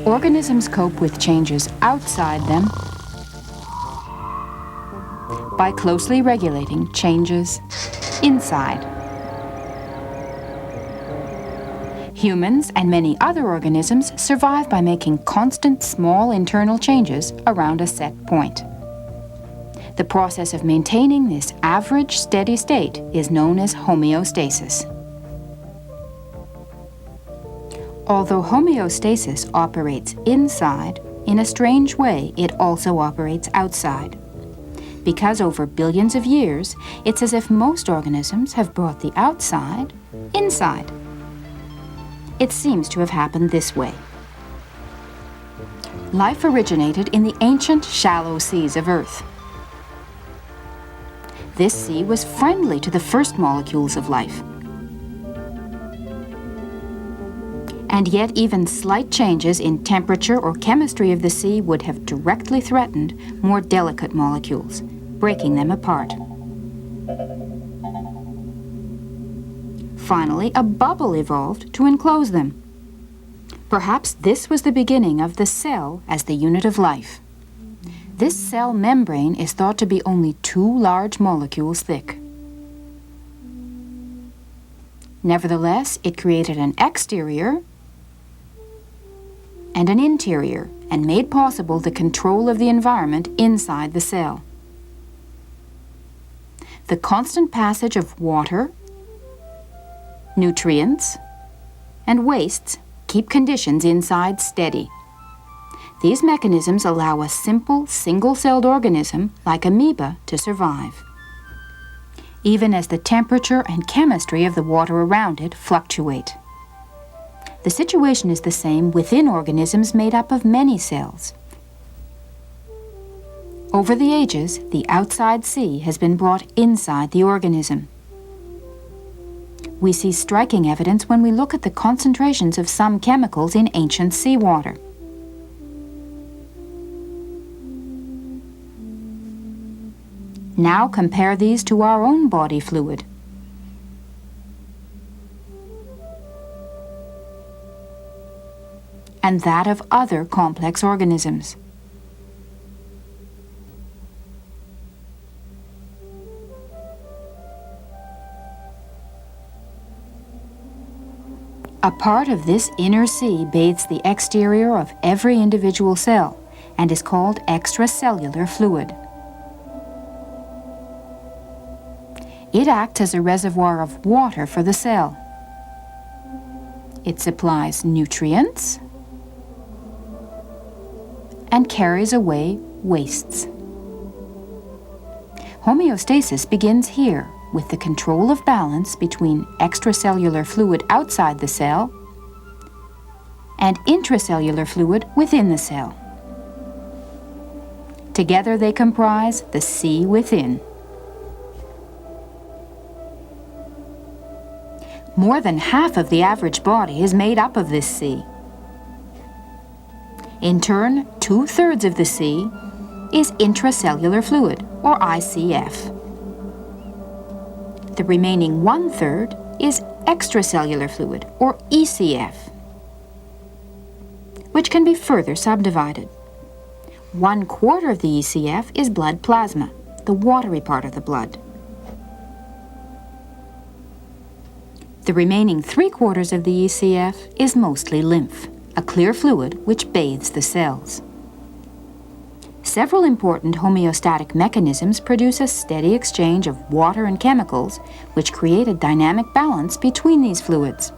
Organisms cope with changes outside them by closely regulating changes inside. Humans and many other organisms survive by making constant small internal changes around a set point. The process of maintaining this average steady state is known as homeostasis. Although homeostasis operates inside, in a strange way it also operates outside. Because over billions of years, it's as if most organisms have brought the outside inside. It seems to have happened this way. Life originated in the ancient shallow seas of Earth. This sea was friendly to the first molecules of life. And yet even slight changes in temperature or chemistry of the sea would have directly threatened more delicate molecules, breaking them apart. Finally, a bubble evolved to enclose them. Perhaps this was the beginning of the cell as the unit of life. This cell membrane is thought to be only 2 large molecules thick. Nevertheless, it created an exterior and an interior, and made possible the control of the environment inside the cell. The constant passage of water, nutrients, and wastes keep conditions inside steady. These mechanisms allow a simple, single-celled organism like amoeba to survive, even as the temperature and chemistry of the water around it fluctuate. The situation is the same within organisms made up of many cells. Over the ages, the outside sea has been brought inside the organism. We see striking evidence when we look at the concentrations of some chemicals in ancient seawater. Now compare these to our own body fluid. And that of other complex organisms. A part of this inner sea bathes the exterior of every individual cell and is called extracellular fluid. It acts as a reservoir of water for the cell. It supplies nutrients and carries away wastes. Homeostasis begins here with the control of balance between extracellular fluid outside the cell and intracellular fluid within the cell. Together they comprise the sea within. More than half of the average body is made up of this sea. In turn, 2/3 of the sea is intracellular fluid, or ICF. The remaining 1/3 is extracellular fluid, or ECF, which can be further subdivided. 1/4 of the ECF is blood plasma, the watery part of the blood. The remaining 3/4 of the ECF is mostly lymph, a clear fluid which bathes the cells. Several important homeostatic mechanisms produce a steady exchange of water and chemicals, which create a dynamic balance between these fluids.